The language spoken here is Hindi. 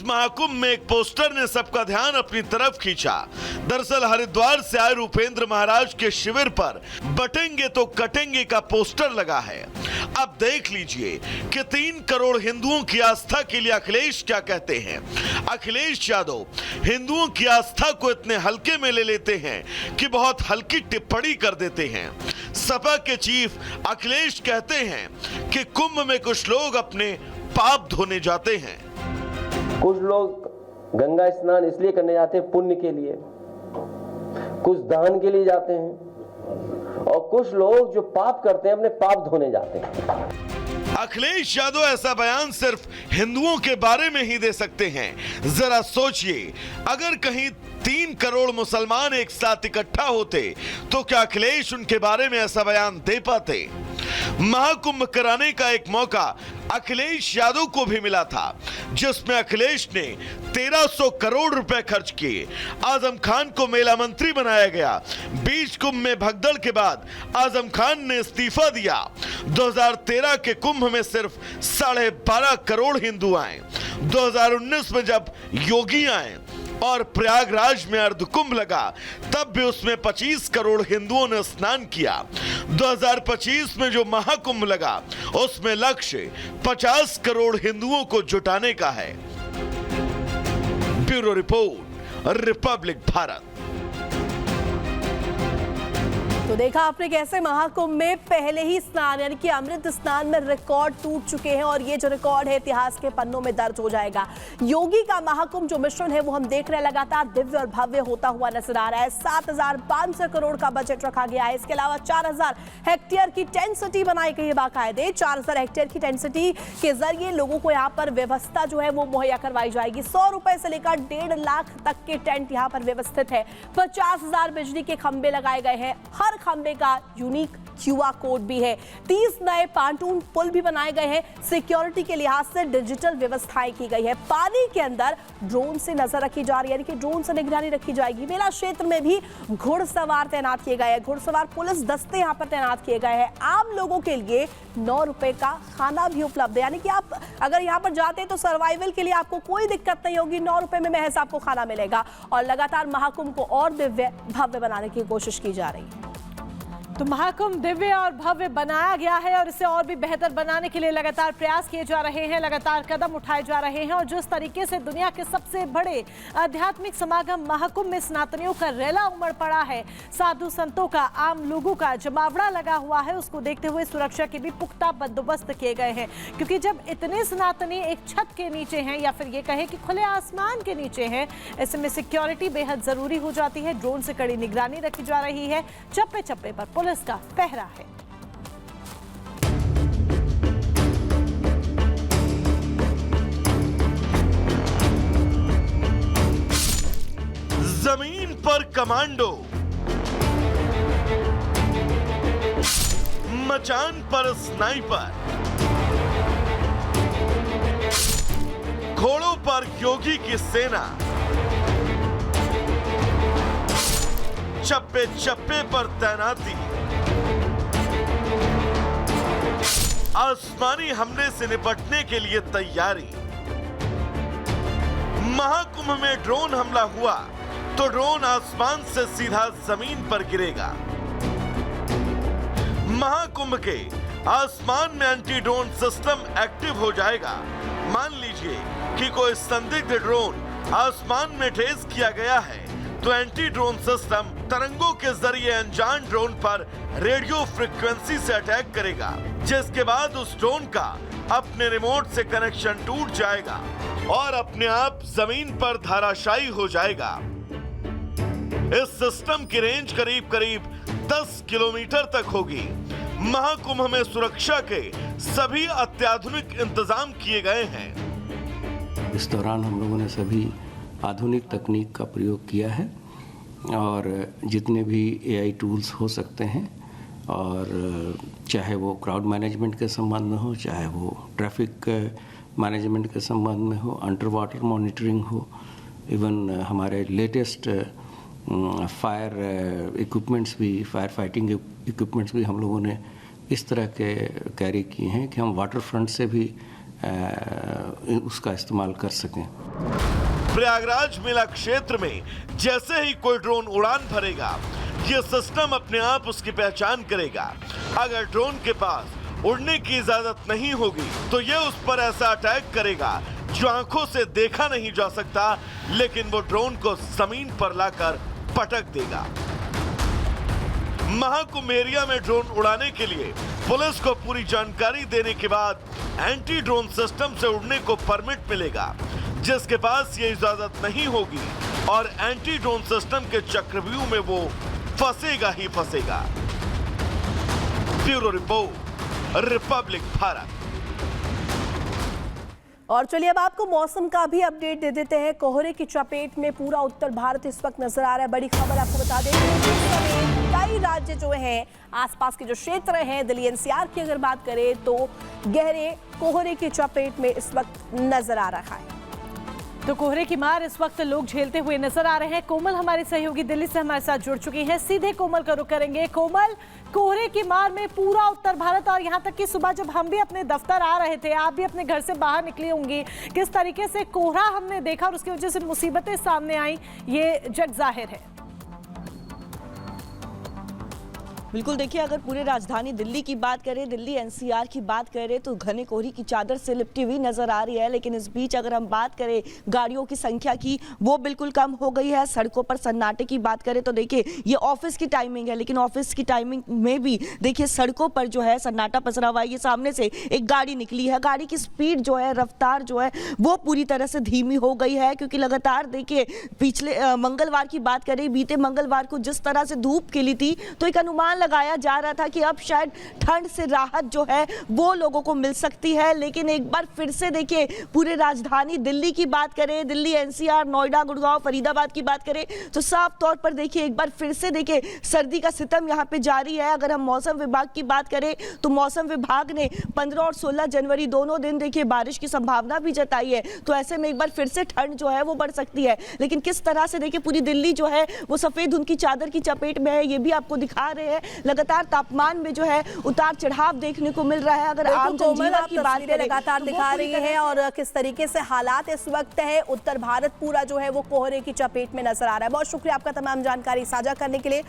महाकुंभ में एक पोस्टर ने सबका ध्यान अपनी तरफ खींचा। दरअसल हरिद्वार से आए रूपेंद्र महाराज के शिविर पर बटेंगे तो कटेंगे का पोस्टर लगा है। अब देख लीजिए कि 3 करोड़ हिंदुओं की आस्था के लिए अखिलेश क्या कहते हैं। अखिलेश यादव हिंदुओं की आस्था को इतने हल्के में ले लेते हैं कि बहुत हल्की टिप्पणी कर देते हैं। सपा के चीफ अखिलेश कहते हैं कि कुंभ में कुछ लोग अपने पाप धोने जाते हैं। कुछ लोग गंगा स्नान इसलिए करने जाते हैं पुण्य के लिए, कुछ दान के लिए जाते हैं, और कुछ लोग जो पाप करते हैं अपने पाप धोने जाते हैं। अखिलेश यादव ऐसा बयान सिर्फ हिंदुओं के बारे में ही दे सकते हैं। जरा सोचिए, अगर कहीं 3 करोड़ मुसलमान एक साथ इकट्ठा होते तो क्या अखिलेश उनके बारे में ऐसा बयान दे पाते? महाकुंभ कराने का एक मौका अखिलेश यादव को भी मिला था, जिसमें अखिलेश ने 1300 करोड़ रुपए खर्च किए। आजम खान को मेला मंत्री बनाया गया। बीच कुंभ में भगदड़ के बाद आजम खान ने इस्तीफा दिया। 2013 के कुंभ में सिर्फ 12.5 करोड़ हिंदू आए। 2019 में जब योगी आए और प्रयागराज में अर्धकुंभ लगा, तब भी उसमें 25 करोड़ हिंदुओं ने स्नान किया। 2025 में जो महाकुंभ लगा, उसमें लक्ष्य 50 करोड़ हिंदुओं को जुटाने का है। Bureau report, Republic Bharat. तो देखा आपने कैसे महाकुंभ में पहले ही स्नान यानी कि अमृत स्नान में रिकॉर्ड टूट चुके हैं, और ये जो रिकॉर्ड है इतिहास के पन्नों में दर्ज हो जाएगा। योगी का महाकुंभ जो मिश्रण है वो हम देख रहे हैं लगातार दिव्य और भव्य होता हुआ नजर आ रहा है। 7,500 करोड़ का बजट रखा गया है। इसके अलावा 4,000 हेक्टेयर की टेंट सिटी बनाई गई है। बाकायदे 4,000 हेक्टेयर की टेंट सिटी के जरिए लोगों को यहाँ पर व्यवस्था जो है वो मुहैया करवाई जाएगी। 100 रुपए से लेकर 1.5 लाख तक के टेंट यहाँ पर व्यवस्थित है। 50,000 बिजली के खंभे लगाए गए हैं। हर खंबे का यूनिक QR कोड भी है। 30 नए पांटून पुल भी बनाए गए हैं। सिक्योरिटी के लिहाज से डिजिटल व्यवस्थाएं की गई है। पानी के अंदर ड्रोन से नजर रखी जा रही है, यानी कि ड्रोन से निगरानी रखी जाएगी। मेला क्षेत्र में भी घुड़सवार तैनात किए गए हैं। घुड़सवार पुलिस दस्ते यहाँ पर तैनात किए गए हैं। आम लोगों के लिए 9 रुपए का खाना भी उपलब्ध है, यानी कि आप अगर यहाँ पर जाते हैं तो सर्वाइवल के लिए आपको कोई दिक्कत नहीं होगी। 9 रुपए में महज आपको खाना मिलेगा। और लगातार महाकुंभ को और दिव्य भव्य बनाने की कोशिश की जा रही है। तो महाकुंभ दिव्य और भव्य बनाया गया है, और इसे और भी बेहतर बनाने के लिए लगातार प्रयास किए जा रहे हैं, लगातार कदम उठाए जा रहे हैं। और जिस तरीके से दुनिया के सबसे बड़े आध्यात्मिक समागम महाकुंभ में स्नातनियों का रेला उमड़ पड़ा है, साधु संतों का, आम लोगों का जमावड़ा लगा हुआ है, उसको देखते हुए सुरक्षा के भी पुख्ता बंदोबस्त किए गए हैं। क्योंकि जब इतने स्नातनी एक छत के नीचे हैं, या फिर ये कहे कि खुले आसमान के नीचे हैं, ऐसे में सिक्योरिटी बेहद जरूरी हो जाती है। ड्रोन से कड़ी निगरानी रखी जा रही है। चप्पे चप्पे पर पुलिस का पहरा है। जमीन पर कमांडो, मचान पर स्नाइपर, घोड़ों पर योगी की सेना, चप्पे चप्पे पर तैनाती, आसमानी हमले से निपटने के लिए तैयारी। महाकुंभ में ड्रोन हमला हुआ तो ड्रोन आसमान से सीधा जमीन पर गिरेगा। महाकुंभ के आसमान में एंटी ड्रोन सिस्टम एक्टिव हो जाएगा। मान लीजिए कि कोई संदिग्ध ड्रोन आसमान में ट्रेस किया गया है, तो एंटी ड्रोन सिस्टम तरंगों के जरिए अनजान ड्रोन पर रेडियो फ्रीक्वेंसी से अटैक करेगा, जिसके बाद उस ड्रोन का अपने रिमोट से कनेक्शन टूट जाएगा और अपने आप जमीन पर धराशायी हो जाएगा। इस सिस्टम की रेंज करीब करीब 10 किलोमीटर तक होगी। महाकुंभ में सुरक्षा के सभी अत्याधुनिक इंतजाम किए गए हैं। इस दौरान हम लोगों ने सभी आधुनिक तकनीक का प्रयोग किया है, और जितने भी AI टूल्स हो सकते हैं, और चाहे वो क्राउड मैनेजमेंट के संबंध में हो, चाहे वो ट्रैफिक मैनेजमेंट के संबंध में हो, अंडर वाटर मॉनिटरिंग हो, इवन हमारे लेटेस्ट फायर इक्विपमेंट्स भी, फायर फाइटिंग इक्विपमेंट्स भी हम लोगों ने इस तरह के कैरी किए हैं कि हम वाटर फ्रंट से भी उसका इस्तेमाल कर सकें। प्रयागराज मेला क्षेत्र में जैसे ही कोई ड्रोन उड़ान भरेगा, यह सिस्टम अपने आप उसकी पहचान करेगा। अगर ड्रोन के पास उड़ने की इजाजत नहीं होगी तो यह उस पर ऐसा अटैक करेगा जो आंखों से देखा नहीं जा सकता, लेकिन वो ड्रोन को जमीन पर लाकर पटक देगा। महाकुंभ एरिया में ड्रोन उड़ाने के लिए पुलिस को पूरी जानकारी देने के बाद एंटी ड्रोन सिस्टम से उड़ने को परमिट मिलेगा। जिसके पास ये इजाजत नहीं होगी और एंटी ड्रोन सिस्टम के चक्रव्यूह में वो फंसेगा ही फंसेगा। Bureau report, Republic Bharat. और चलिए अब आपको मौसम का भी अपडेट दे देते हैं। कोहरे की चपेट में पूरा उत्तर भारत इस वक्त नजर आ रहा है। बड़ी खबर आपको बता दें कि कई राज्य जो हैं, आसपास के जो क्षेत्र हैं, दिल्ली एनसीआर की अगर बात करें तो गहरे कोहरे की चपेट में इस वक्त नजर आ रहा है। तो कोहरे की मार इस वक्त लोग झेलते हुए नजर आ रहे हैं। कोमल हमारी सहयोगी दिल्ली से हमारे साथ जुड़ चुकी हैं। सीधे कोमल का रुख करेंगे। कोमल, कोहरे की मार में पूरा उत्तर भारत और यहाँ तक कि सुबह जब हम भी अपने दफ्तर आ रहे थे, आप भी अपने घर से बाहर निकली होंगी, किस तरीके से कोहरा हमने देखा और उसकी वजह से मुसीबतें सामने आई, ये जग जाहिर है। बिल्कुल, देखिए अगर पूरे राजधानी दिल्ली की बात करें, दिल्ली एनसीआर की बात करें तो घने कोहरे की चादर से लिपटी हुई नजर आ रही है। लेकिन इस बीच अगर हम बात करें गाड़ियों की संख्या की, वो बिल्कुल कम हो गई है। सड़कों पर सन्नाटे की बात करें तो देखिए ये ऑफिस की टाइमिंग है, लेकिन ऑफिस की टाइमिंग में भी देखिए सड़कों पर जो है सन्नाटा पसरा हुआ है। ये सामने से एक गाड़ी निकली है, गाड़ी की स्पीड जो है, रफ्तार जो है वो पूरी तरह से धीमी हो गई है, क्योंकि लगातार देखिए पिछले मंगलवार की बात करें, बीते मंगलवार को जिस तरह से धूप खिली थी तो एक अनुमान लगाया जा रहा था कि अब शायद ठंड से राहत जो है वो लोगों को मिल सकती है। लेकिन एक बार फिर से देखिए पूरे राजधानी दिल्ली की बात करें, दिल्ली एनसीआर, नोएडा, गुड़गांव, फरीदाबाद की बात करें तो साफ तौर पर देखिए एक बार फिर से देखिए सर्दी का सितम यहाँ पे जारी है। अगर हम मौसम विभाग की बात करें तो मौसम विभाग ने 15 और 16 जनवरी दोनों दिन देखिए बारिश की संभावना भी जताई है। तो ऐसे में एक बार फिर से ठंड जो है वो बढ़ सकती है। लेकिन किस तरह से देखिए पूरी दिल्ली जो है वो सफेद धुंध की चादर की चपेट में है, ये भी आपको दिखा रहे हैं। लगातार तापमान में जो है उतार चढ़ाव देखने को मिल रहा है। अगर आम जनजीवन की बात करें लगातार दिखा रही हैं और किस तरीके से हालात इस वक्त है, उत्तर भारत पूरा जो है वो कोहरे की चपेट में नजर आ रहा है। बहुत शुक्रिया आपका तमाम जानकारी साझा करने के लिए।